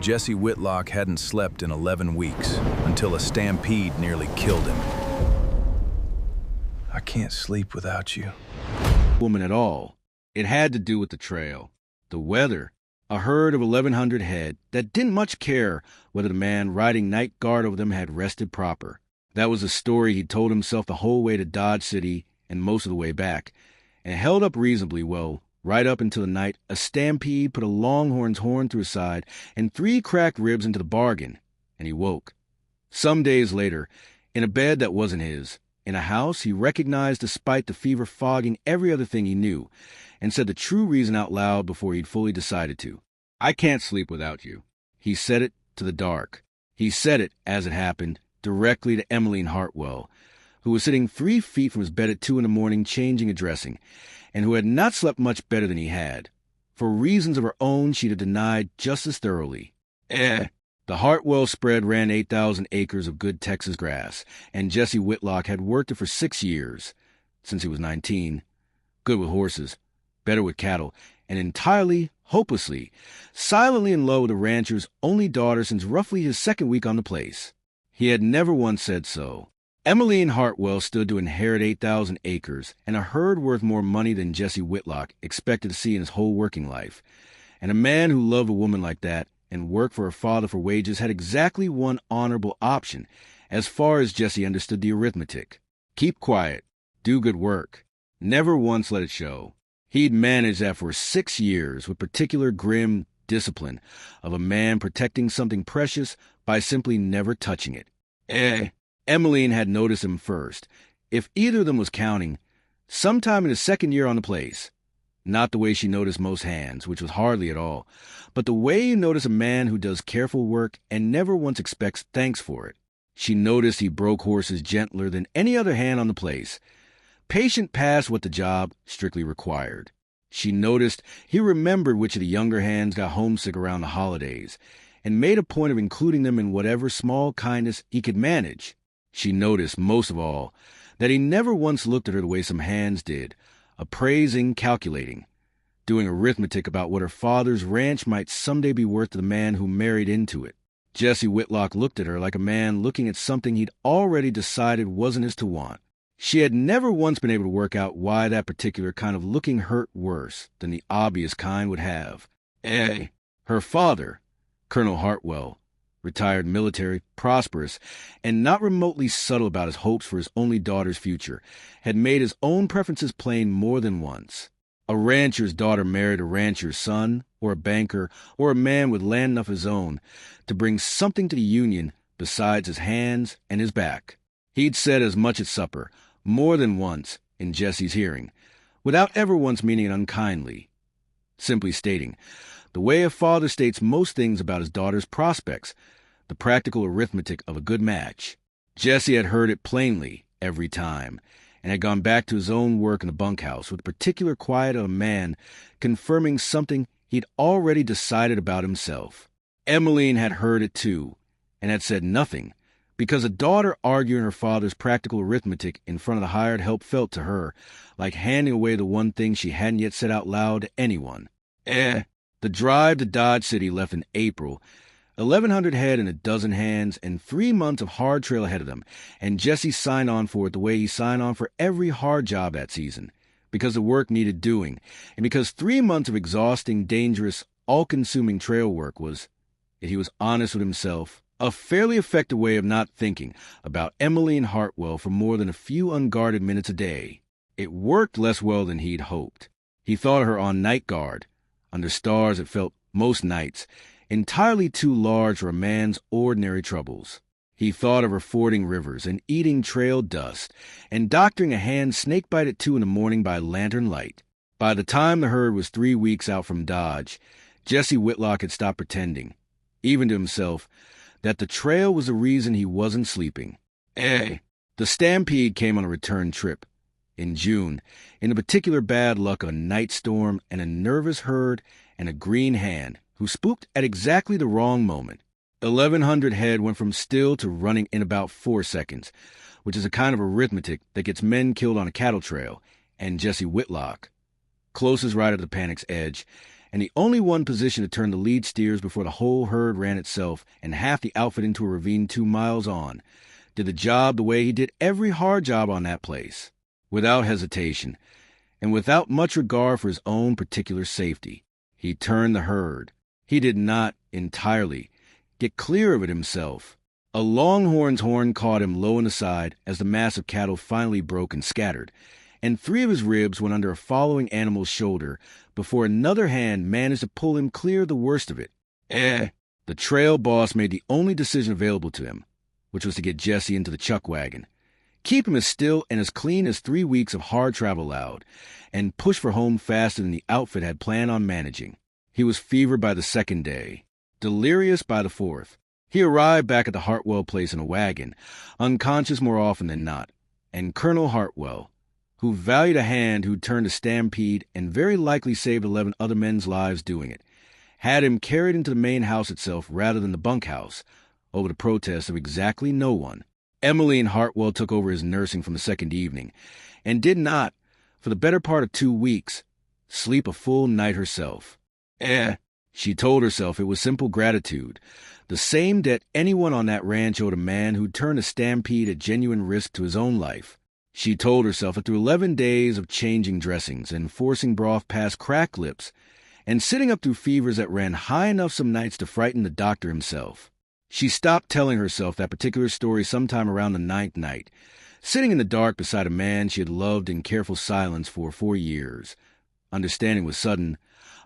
Jesse Whitlock hadn't slept in 11 weeks until a stampede nearly killed him. I can't sleep without you. Woman at all. It had to do with the trail, the weather, a herd of 1,100 head that didn't much care whether the man riding night guard over them had rested proper. That was a story he'd told himself the whole way to Dodge City and most of the way back, and held up reasonably well right up until the night a stampede put a longhorn's horn through his side and 3 cracked ribs into the bargain, and he woke. Some days later, in a bed that wasn't his, in a house he recognized despite the fever fogging every other thing he knew, and said the true reason out loud before he'd fully decided to. I can't sleep without you. He said it to the dark. He said it, as it happened, directly to Emmeline Hartwell, who was sitting 3 feet from his bed at 2 in the morning changing and dressing, and who had not slept much better than he had. For reasons of her own, she'd have denied just as thoroughly. The Hartwell spread ran 8,000 acres of good Texas grass, and Jesse Whitlock had worked it for 6 years, since he was 19. Good with horses, better with cattle, and entirely, hopelessly, silently in love with the rancher's only daughter since roughly his 2nd week on the place. He had never once said so. Emmeline Hartwell stood to inherit 8,000 acres and a herd worth more money than Jesse Whitlock expected to see in his whole working life. And a man who loved a woman like that and worked for her father for wages had exactly one honorable option, as far as Jesse understood the arithmetic. Keep quiet. Do good work. Never once let it show. He'd managed that for 6 years with particular grim discipline of a man protecting something precious by simply never touching it. Emmeline had noticed him first, if either of them was counting, sometime in his 2nd year on the place. Not the way she noticed most hands, which was hardly at all, but the way you notice a man who does careful work and never once expects thanks for it. She noticed he broke horses gentler than any other hand on the place, patient past what the job strictly required. She noticed he remembered which of the younger hands got homesick around the holidays, and made a point of including them in whatever small kindness he could manage. She noticed, most of all, that he never once looked at her the way some hands did, appraising, calculating, doing arithmetic about what her father's ranch might someday be worth to the man who married into it. Jesse Whitlock looked at her like a man looking at something he'd already decided wasn't his to want. She had never once been able to work out why that particular kind of looking hurt worse than the obvious kind would have. Her father, Colonel Hartwell, retired military, prosperous, and not remotely subtle about his hopes for his only daughter's future, had made his own preferences plain more than once. A rancher's daughter married a rancher's son, or a banker, or a man with land enough of his own to bring something to the union besides his hands and his back. He'd said as much at supper, more than once, in Jesse's hearing, without ever once meaning it unkindly, simply stating, the way a father states most things about his daughter's prospects, the practical arithmetic of a good match. Jesse had heard it plainly every time, and had gone back to his own work in the bunkhouse with the particular quiet of a man confirming something he'd already decided about himself. Emmeline had heard it too, and had said nothing, because a daughter arguing her father's practical arithmetic in front of the hired help felt to her like handing away the one thing she hadn't yet said out loud to anyone. The drive to Dodge City left in April, 1,100 head in a dozen hands, and 3 months of hard trail ahead of them, and Jesse signed on for it the way he signed on for every hard job that season, because the work needed doing, and because 3 months of exhausting, dangerous, all-consuming trail work was, if he was honest with himself, a fairly effective way of not thinking about Emmeline Hartwell for more than a few unguarded minutes a day. It worked less well than he'd hoped. He thought of her on night guard, under stars it felt most nights, entirely too large for a man's ordinary troubles. He thought of her fording rivers and eating trail dust and doctoring a hand snakebite at 2 in the morning by lantern light. By the time the herd was 3 weeks out from Dodge, Jesse Whitlock had stopped pretending, even to himself, that the trail was the reason he wasn't sleeping. The stampede came on a return trip, in June, in the particular bad luck of a night storm and a nervous herd and a green hand who spooked at exactly the wrong moment. 1,100 head went from still to running in about 4 seconds, which is a kind of arithmetic that gets men killed on a cattle trail, and Jesse Whitlock, closest right at the panic's edge, and the only one positioned to turn the lead steers before the whole herd ran itself and half the outfit into a ravine 2 miles on, did the job the way he did every hard job on that place, without hesitation, and without much regard for his own particular safety. He turned the herd. He did not entirely get clear of it himself. A longhorn's horn caught him low in the side as the mass of cattle finally broke and scattered, and 3 of his ribs went under a following animal's shoulder before another hand managed to pull him clear of the worst of it. The trail boss made the only decision available to him, which was to get Jesse into the chuck wagon, keep him as still and as clean as 3 weeks of hard travel allowed, and push for home faster than the outfit had planned on managing. He was fevered by the 2nd day, delirious by the 4th. He arrived back at the Hartwell place in a wagon, unconscious more often than not, and Colonel Hartwell, who valued a hand who'd turned a stampede and very likely saved 11 other men's lives doing it, had him carried into the main house itself rather than the bunkhouse, over the protest of exactly no one. Emmeline Hartwell took over his nursing from the 2nd evening, and did not, for the better part of 2 weeks, sleep a full night herself. She told herself it was simple gratitude, the same debt anyone on that ranch owed a man who'd turned a stampede at genuine risk to his own life. She told herself that through 11 days of changing dressings and forcing broth past cracked lips, and sitting up through fevers that ran high enough some nights to frighten the doctor himself, she stopped telling herself that particular story sometime around the 9th night, sitting in the dark beside a man she had loved in careful silence for 4 years, understanding with sudden,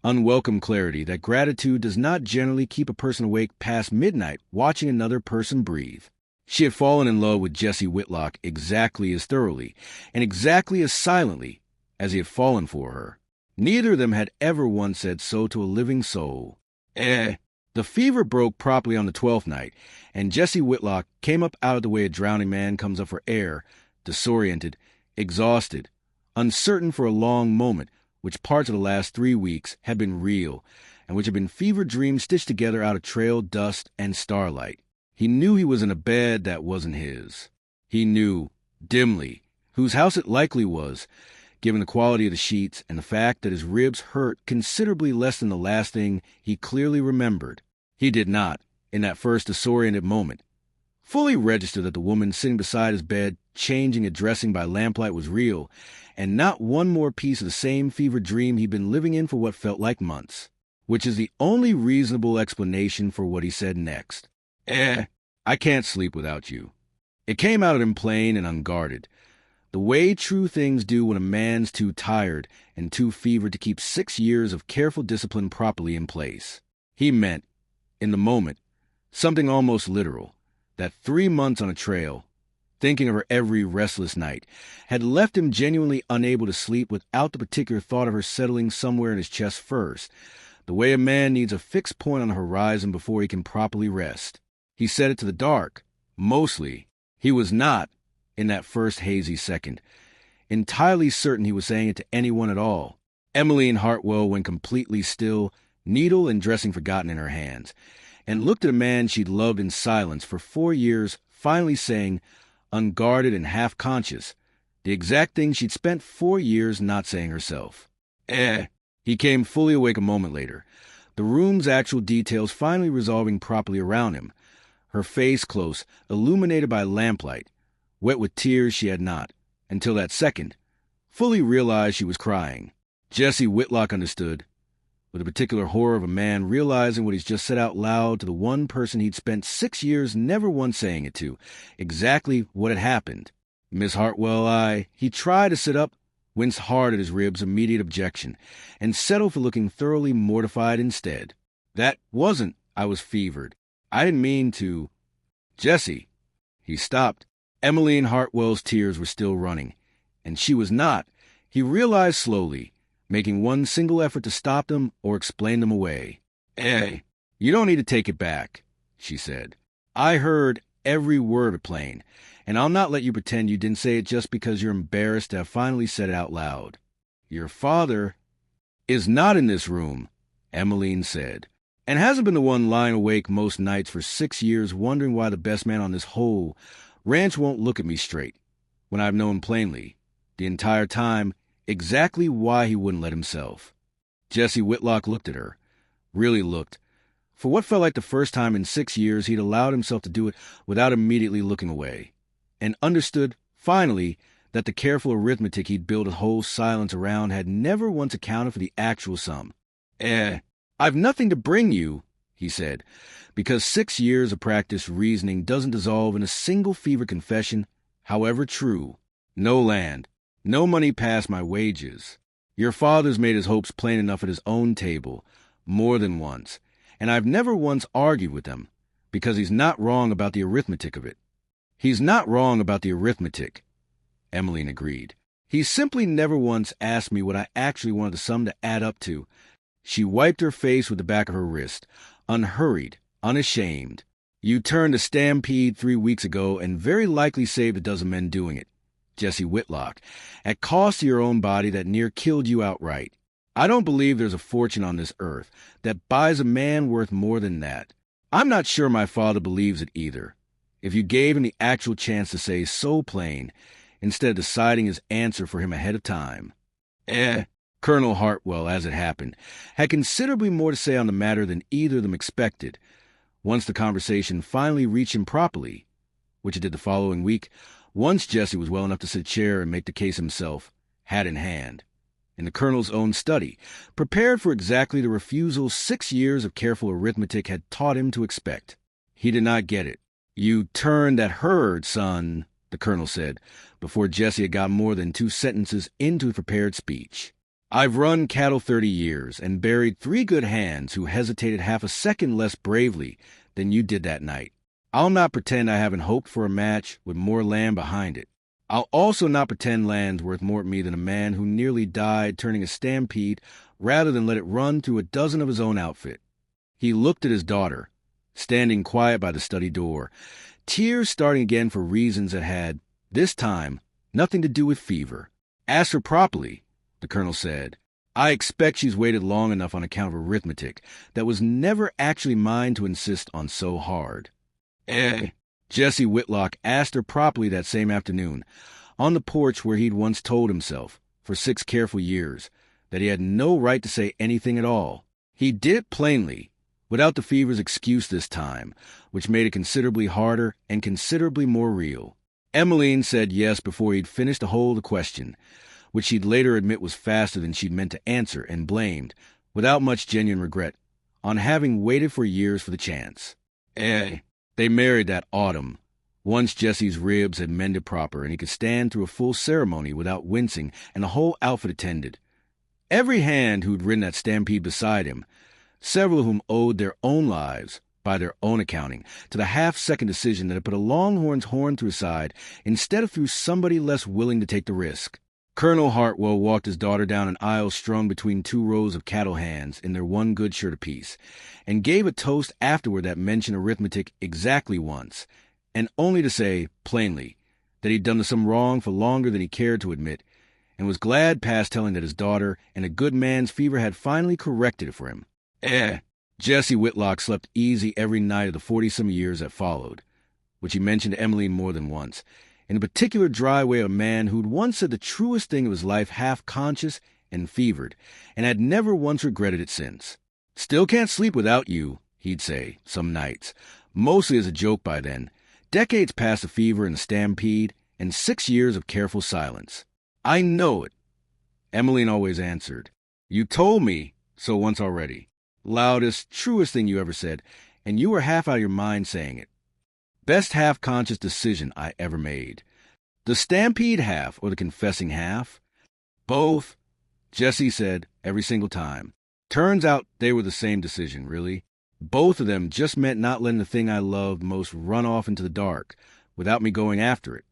unwelcome clarity that gratitude does not generally keep a person awake past midnight watching another person breathe. She had fallen in love with Jesse Whitlock exactly as thoroughly and exactly as silently as he had fallen for her. Neither of them had ever once said so to a living soul. The fever broke properly on the 12th night, and Jesse Whitlock came up out of the way a drowning man comes up for air, disoriented, exhausted, uncertain for a long moment which parts of the last 3 weeks had been real, and which had been fever dreams stitched together out of trail dust and starlight. He knew he was in a bed that wasn't his. He knew, dimly, whose house it likely was, given the quality of the sheets and the fact that his ribs hurt considerably less than the last thing he clearly remembered. He did not, in that first disoriented moment, fully register that the woman sitting beside his bed, changing a dressing by lamplight, was real, and not one more piece of the same fever dream he'd been living in for what felt like months, which is the only reasonable explanation for what he said next. I can't sleep without you. It came out of him plain and unguarded, the way true things do when a man's too tired and too fevered to keep 6 years of careful discipline properly in place. He meant, in the moment, something almost literal, that 3 months on a trail, thinking of her every restless night, had left him genuinely unable to sleep without the particular thought of her settling somewhere in his chest first, the way a man needs a fixed point on the horizon before he can properly rest. He said it to the dark, mostly. He was not, in that first hazy second, entirely certain he was saying it to anyone at all. Emmeline Hartwell went completely still, needle and dressing forgotten in her hands, and looked at a man she'd loved in silence for 4 years, finally saying, unguarded and half-conscious, the exact thing she'd spent 4 years not saying herself. He came fully awake a moment later, the room's actual details finally resolving properly around him, her face close, illuminated by lamplight, wet with tears she had not, until that second, fully realized she was crying. Jesse Whitlock understood, with the particular horror of a man realizing what he's just said out loud to the one person he'd spent 6 years never once saying it to, exactly what had happened. Miss Hartwell, he tried to sit up, winced hard at his ribs' immediate objection, and settled for looking thoroughly mortified instead. That wasn't I was fevered. I didn't mean to. Jesse. He stopped. Emmeline Hartwell's tears were still running, and she was not, he realized slowly, making one single effort to stop them or explain them away. You don't need to take it back, she said. I heard every word of plain, and I'll not let you pretend you didn't say it just because you're embarrassed to have finally said it out loud. Your father is not in this room, Emmeline said, and hasn't been the one lying awake most nights for 6 years wondering why the best man on this whole ranch won't look at me straight, when I've known plainly, the entire time, exactly why he wouldn't let himself. Jesse Whitlock looked at her. Really looked. For what felt like the first time in 6 years he'd allowed himself to do it without immediately looking away. And understood, finally, that the careful arithmetic he'd built a whole silence around had never once accounted for the actual sum. I've nothing to bring you, he said, because 6 years of practice reasoning doesn't dissolve in a single fevered confession, however true. No land, no money past my wages. Your father's made his hopes plain enough at his own table, more than once, and I've never once argued with him, because he's not wrong about the arithmetic of it. He's not wrong about the arithmetic, Emmeline agreed. He's simply never once asked me what I actually wanted the sum to add up to. She wiped her face with the back of her wrist, unhurried, unashamed. You turned a stampede 3 weeks ago and very likely saved a dozen men doing it, Jesse Whitlock, at cost to your own body that near killed you outright. I don't believe there's a fortune on this earth that buys a man worth more than that. I'm not sure my father believes it either. If you gave him the actual chance to say so plain, instead of deciding his answer for him ahead of time. Colonel Hartwell, as it happened, had considerably more to say on the matter than either of them expected. Once the conversation finally reached him properly, which it did the following week, once Jesse was well enough to sit a chair and make the case himself, hat in hand, in the colonel's own study, prepared for exactly the refusal 6 years of careful arithmetic had taught him to expect. He did not get it. You turned that herd, son, the colonel said, before Jesse had got more than 2 sentences into his prepared speech. I've run cattle 30 years and buried 3 good hands who hesitated half a second less bravely than you did that night. I'll not pretend I haven't hoped for a match with more land behind it. I'll also not pretend land's worth more to me than a man who nearly died turning a stampede rather than let it run through a dozen of his own outfit. He looked at his daughter, standing quiet by the study door, tears starting again for reasons that had, this time, nothing to do with fever. Ask her properly, the colonel said. I expect she's waited long enough on account of arithmetic that was never actually mine to insist on so hard. Jesse Whitlock asked her properly that same afternoon, on the porch where he'd once told himself, for 6 careful years, that he had no right to say anything at all. He did it plainly, without the fever's excuse this time, which made it considerably harder and considerably more real. Emmeline said yes before he'd finished the whole of the question, which she'd later admit was faster than she'd meant to answer, and blamed, without much genuine regret, on having waited for years for the chance. They married that autumn, once Jesse's ribs had mended proper and he could stand through a full ceremony without wincing, and the whole outfit attended. Every hand who'd ridden that stampede beside him, several of whom owed their own lives, by their own accounting, to the half-second decision that had put a longhorn's horn through his side instead of through somebody less willing to take the risk. Colonel Hartwell walked his daughter down an aisle strung between 2 rows of cattle hands in their one good shirt apiece, and gave a toast afterward that mentioned arithmetic exactly once, and only to say, plainly, that he'd done some wrong for longer than he cared to admit, and was glad past telling that his daughter and a good man's fever had finally corrected it for him. Jesse Whitlock slept easy every night of the 40-some years that followed, which he mentioned to Emmeline more than once, in a particular dry way of a man who'd once said the truest thing of his life half-conscious and fevered, and had never once regretted it since. Still can't sleep without you, he'd say, some nights, mostly as a joke by then, decades past the fever and the stampede, and 6 years of careful silence. I know it, Emmeline always answered. You told me so once already. Loudest, truest thing you ever said, and you were half out of your mind saying it. Best half-conscious decision I ever made. The stampede half or the confessing half? Both, Jesse said every single time. Turns out they were the same decision, really. Both of them just meant not letting the thing I loved most run off into the dark without me going after it.